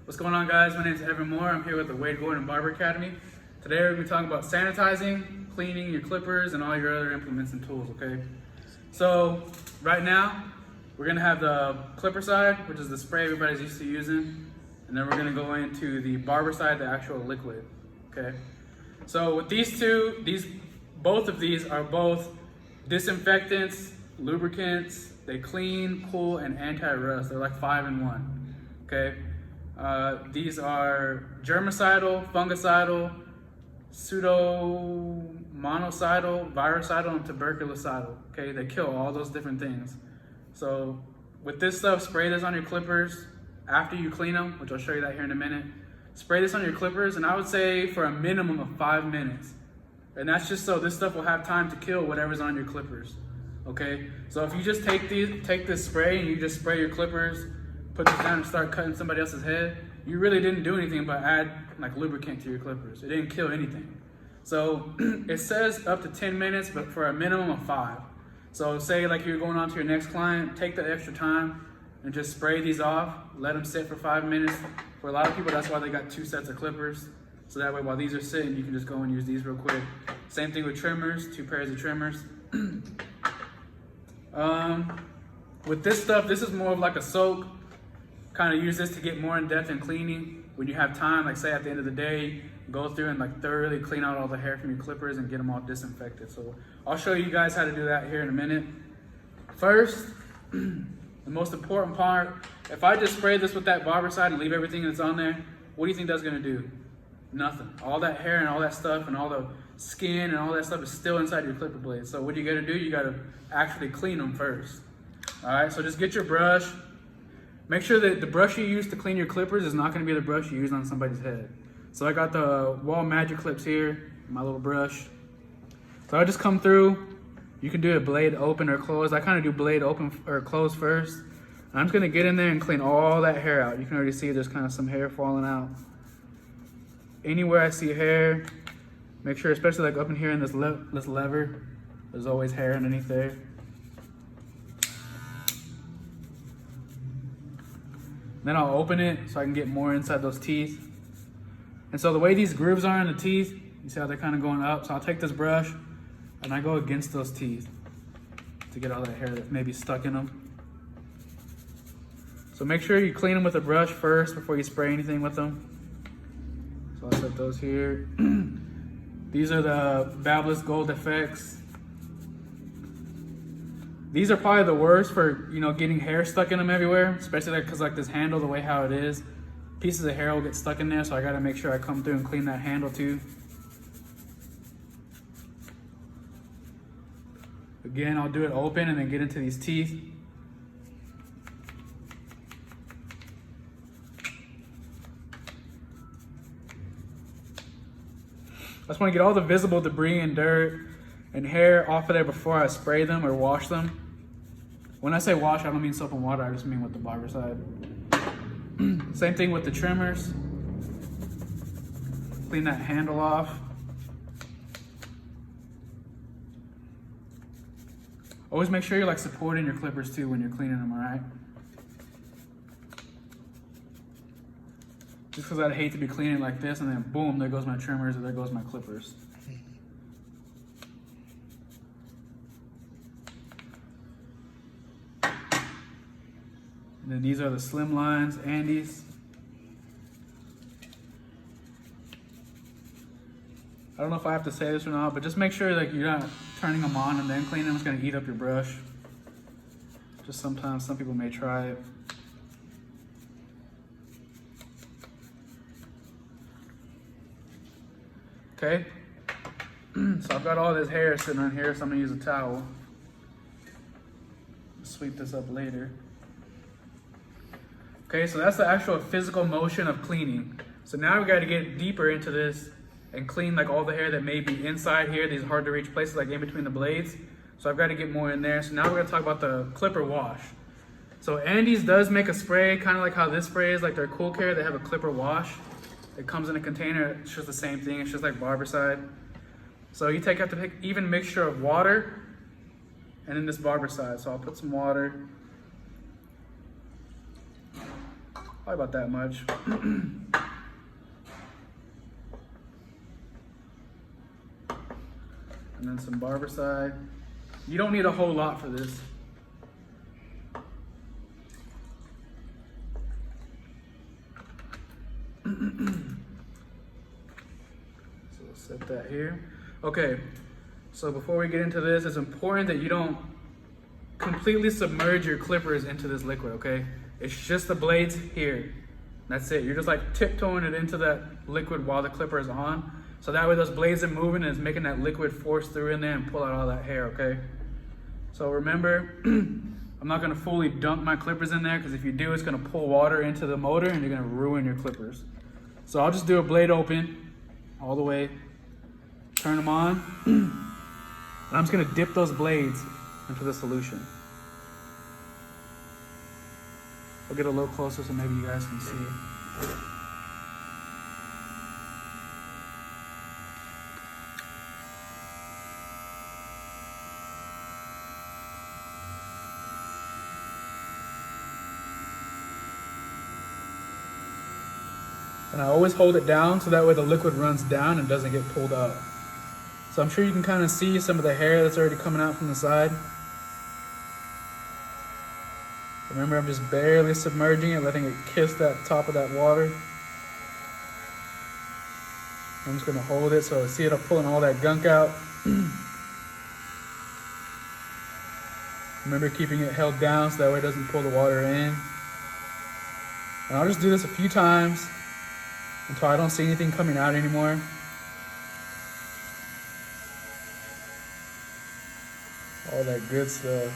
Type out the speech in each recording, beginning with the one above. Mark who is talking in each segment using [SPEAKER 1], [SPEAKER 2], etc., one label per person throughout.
[SPEAKER 1] What's going on, guys? My name is Evan Moore. I'm here with the Wade Gordon Barber Academy. Today we're going to be talking about sanitizing, cleaning your clippers, and all your other implements and tools, okay? So right now, we're going to have the clipper side, which is the spray everybody's used to using. And then we're going to go into the barber side, the actual liquid, okay? So with these two, both of these are both disinfectants, lubricants. They clean, cool, and anti-rust. They're like 5 in 1, okay? These are germicidal, fungicidal, pseudomonocidal, virucidal, and tuberculocidal, okay? They kill all those different things. So with this stuff, spray this on your clippers after you clean them, which I'll show you that here in a minute. Spray this on your clippers, and I would say for a minimum of 5 minutes. And that's just so this stuff will have time to kill whatever's on your clippers, okay? So if you just take this spray and you just spray your clippers, put this down and start cutting somebody else's head, you really didn't do anything but add like lubricant to your clippers. It didn't kill anything. So it says up to 10 minutes, but for a minimum of 5. So say like you're going on to your next client, take the extra time and just spray these off, let them sit for 5 minutes. For a lot of people, that's why they got 2 sets of clippers. So that way while these are sitting, you can just go and use these real quick. Same thing with trimmers, 2 pairs of trimmers. With this stuff, this is more of like a soak. Kind of use this to get more in depth in cleaning. When you have time, like say at the end of the day, go through and like thoroughly clean out all the hair from your clippers and get them all disinfected. So I'll show you guys how to do that here in a minute. First, the most important part, if I just spray this with that barber side and leave everything that's on there, what do you think that's gonna do? Nothing. All that hair and all that stuff and all the skin and all that stuff is still inside your clipper blade. So what you gotta do, you gotta actually clean them first. All right, so just get your brush. Make sure that the brush you use to clean your clippers is not gonna be the brush you use on somebody's head. So I got the Wall Magic Clips here, my little brush. So I just come through. You can do it blade open or closed. I kind of do blade open or closed first. And I'm just gonna get in there and clean all that hair out. You can already see there's kind of some hair falling out. Anywhere I see hair, make sure, especially like up in here in this lever, there's always hair underneath there. Then I'll open it so I can get more inside those teeth. And so the way these grooves are in the teeth, you see how they're kind of going up? So I'll take this brush and I go against those teeth to get all that hair that may be stuck in them. So make sure you clean them with a brush first before you spray anything with them. So I'll set those here. These are the Fabulous Gold Effects. These are probably the worst for, you know, getting hair stuck in them everywhere, especially like because like this handle, the way how it is, pieces of hair will get stuck in there. So I got to make sure I come through and clean that handle too. Again, I'll do it open and then get into these teeth. I just want to get all the visible debris and dirt and hair off of there before I spray them or wash them. When I say wash, I don't mean soap and water, I just mean with the barber side. Same thing with the trimmers. Clean that handle off. Always make sure you're like supporting your clippers too when you're cleaning them, all right? Just because I'd hate to be cleaning like this and then boom, there goes my trimmers or there goes my clippers. And then these are the slim lines, Andes. I don't know if I have to say this or not, but just make sure like you're not turning them on and then cleaning them. It's gonna eat up your brush. Just sometimes some people may try it. Okay, so I've got all this hair sitting on here, so I'm gonna use a towel. Sweep this up later. Okay, so that's the actual physical motion of cleaning. So now we gotta get deeper into this and clean like all the hair that may be inside here, these hard to reach places like in between the blades. So I've gotta get more in there. So now we're gonna talk about the clipper wash. So Andes does make a spray, kind of like how this spray is, like their Cool Care, they have a clipper wash. It comes in a container, it's just the same thing, it's just like barber side. So you have to pick even mixture of water and then this barber side. So I'll put some water. Probably about that much. And then some barber side. You don't need a whole lot for this. So we'll set that here. Okay, so before we get into this, it's important that you don't completely submerge your clippers into this liquid, okay? It's just the blades here. That's it. You're just like tiptoeing it into that liquid while the clipper is on. So that way those blades are moving and it's making that liquid force through in there and pull out all that hair, okay? So remember, I'm not gonna fully dunk my clippers in there because if you do, it's gonna pull water into the motor and you're gonna ruin your clippers. So I'll just do a blade open all the way, turn them on, and I'm just gonna dip those blades into the solution. I'll get a little closer so maybe you guys can see. And I always hold it down so that way the liquid runs down and doesn't get pulled out. So I'm sure you can kind of see some of the hair that's already coming out from the side. Remember, I'm just barely submerging it, letting it kiss that top of that water. I'm just gonna hold it so I see it pulling all that gunk out. Remember keeping it held down so that way it doesn't pull the water in. And I'll just do this a few times until I don't see anything coming out anymore. All that good stuff.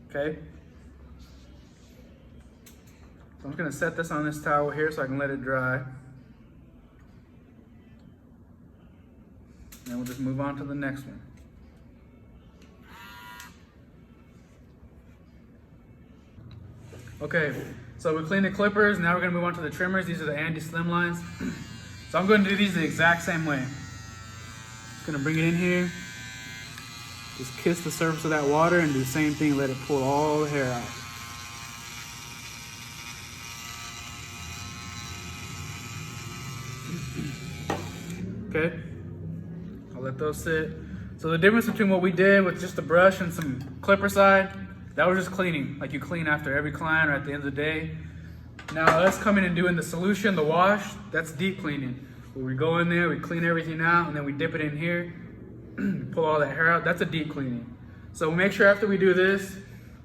[SPEAKER 1] Okay. So I'm just gonna set this on this towel here so I can let it dry. And we'll just move on to the next one. Okay, so we cleaned the clippers. Now we're gonna move on to the trimmers. These are the Andy Slimlines. So I'm gonna do these the exact same way. Just gonna bring it in here. Just kiss the surface of that water and do the same thing, let it pull all the hair out. Okay, I'll let those sit. So the difference between what we did with just the brush and some clipper side, that was just cleaning, like you clean after every client or at the end of the day. Now us coming and doing the solution, the wash, that's deep cleaning. Where we go in there, we clean everything out, and then we dip it in here, pull all that hair out. That's a deep cleaning. So make sure after we do this,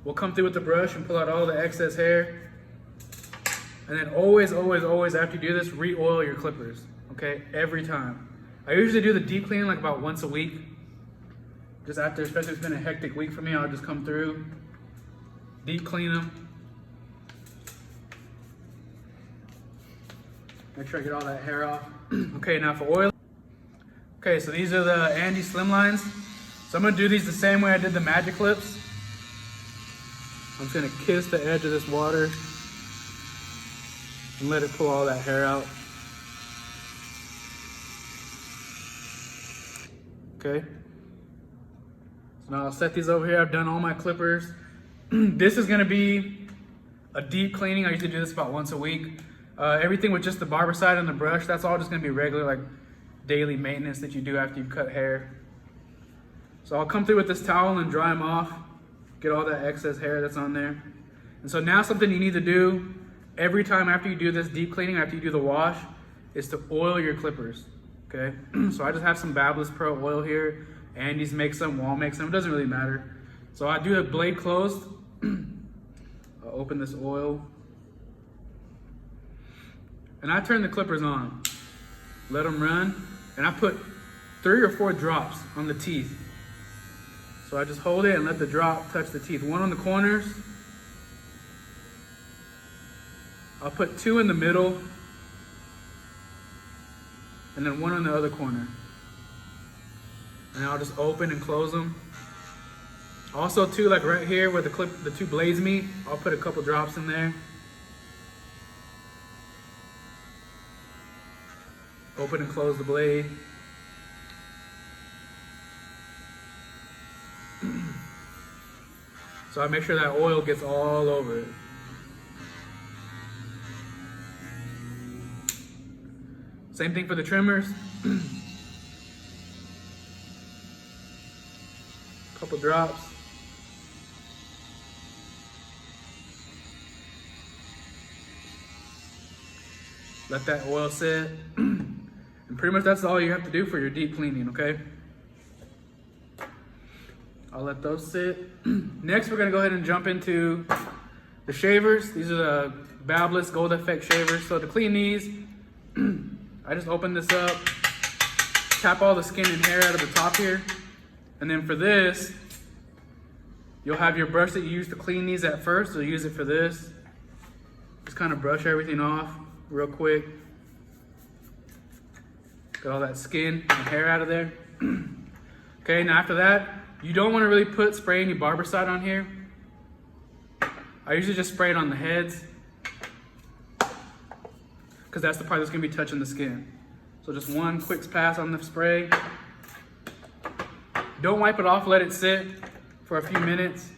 [SPEAKER 1] we'll come through with the brush and pull out all the excess hair. And then always, always, always after you do this, re-oil your clippers, okay? Every time. I usually do the deep cleaning like about once a week. Just after, especially if it's been a hectic week for me, I'll just come through, deep clean them. Make sure I get all that hair off. Okay, now for oil. Okay, so these are the Andy Slimlines. So I'm gonna do these the same way I did the Magic Clips. I'm just gonna kiss the edge of this water and let it pull all that hair out. Okay. So now I'll set these over here. I've done all my clippers. This is gonna be a deep cleaning. I usually do this about once a week. Everything with just the barber side and the brush, that's all just gonna be regular, like daily maintenance that you do after you cut hair. So I'll come through with this towel and dry them off, get all that excess hair that's on there. And so now something you need to do every time after you do this deep cleaning, after you do the wash, is to oil your clippers, okay? So I just have some Babyliss Pro oil here. Andy's makes some, Wall makes some, it doesn't really matter. So I do the blade closed. I'll open this oil. And I turn the clippers on, let them run, and I put 3 or 4 drops on the teeth. So I just hold it and let the drop touch the teeth. 1 on the corners. I'll put 2 in the middle, and then 1 on the other corner. And I'll just open and close them. Also too, like right here where the 2 blades meet, I'll put a couple drops in there. Open and close the blade. So I make sure that oil gets all over it. Same thing for the trimmers. Couple drops. Let that oil sit. And pretty much that's all you have to do for your deep cleaning, okay? I'll let those sit. Next, we're gonna go ahead and jump into the shavers. These are the Babless Gold Effect shavers. So to clean these, I just open this up, tap all the skin and hair out of the top here. And then for this, you'll have your brush that you use to clean these at first. So use it for this. Just kind of brush everything off real quick. Get all that skin and hair out of there. Okay, now after that, you don't want to really spray any Barbicide on here. I usually just spray it on the heads, because that's the part that's going to be touching the skin. So just 1 quick pass on the spray. Don't wipe it off, let it sit for a few minutes.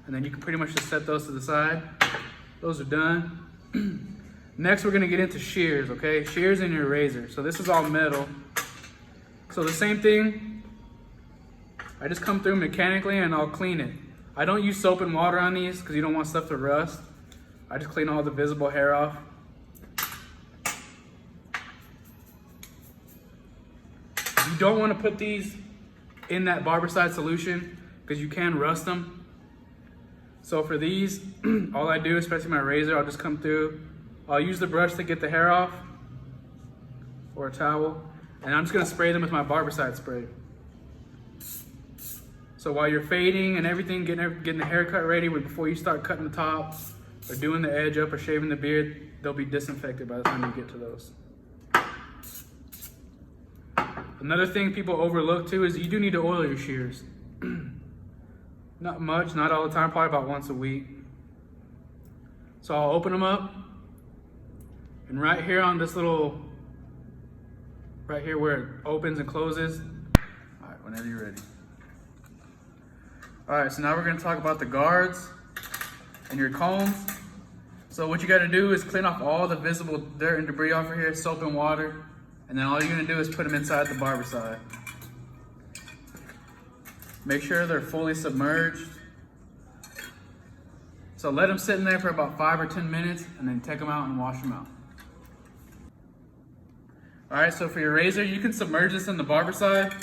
[SPEAKER 1] And then you can pretty much just set those to the side. Those are done. Next, we're gonna get into shears, okay? Shears in your razor. So this is all metal. So the same thing, I just come through mechanically and I'll clean it. I don't use soap and water on these because you don't want stuff to rust. I just clean all the visible hair off. You don't want to put these in that Barbicide solution because you can rust them. So for these, all I do, especially my razor, I'll just come through. I'll use the brush to get the hair off, or a towel, and I'm just gonna spray them with my Barbicide spray. So while you're fading and everything, getting the haircut ready, before you start cutting the top, or doing the edge up, or shaving the beard, they'll be disinfected by the time you get to those. Another thing people overlook too is you do need to oil your shears. Not much, not all the time, probably about once a week. So I'll open them up, and right here on this little, right here where it opens and closes. All right, whenever you're ready. All right, so now we're gonna talk about the guards and your combs. So what you gotta do is clean off all the visible dirt and debris off of here, soap and water, and then all you're gonna do is put them inside the Barbicide. Make sure they're fully submerged. So let them sit in there for about 5 or 10 minutes and then take them out and wash them out. All right, so for your razor, you can submerge this in the Barbicide.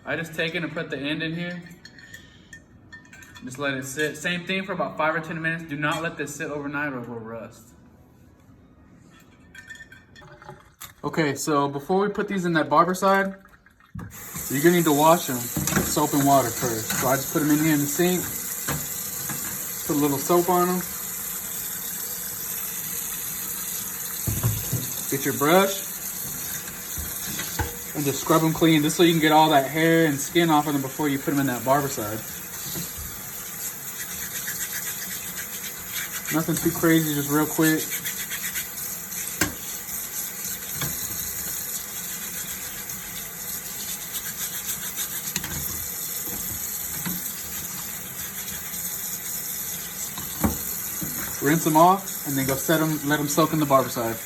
[SPEAKER 1] I just take it and put the end in here. Just let it sit. Same thing for about 5 or 10 minutes. Do not let this sit overnight or it will rust. Okay, so before we put these in that Barbicide, you're gonna need to wash them with soap and water first. So I just put them in here in the sink, put a little soap on them. Get your brush and just scrub them clean, just so you can get all that hair and skin off of them before you put them in that Barbicide. Nothing too crazy, just real quick. Rinse them off and then go let them soak in the Barbicide.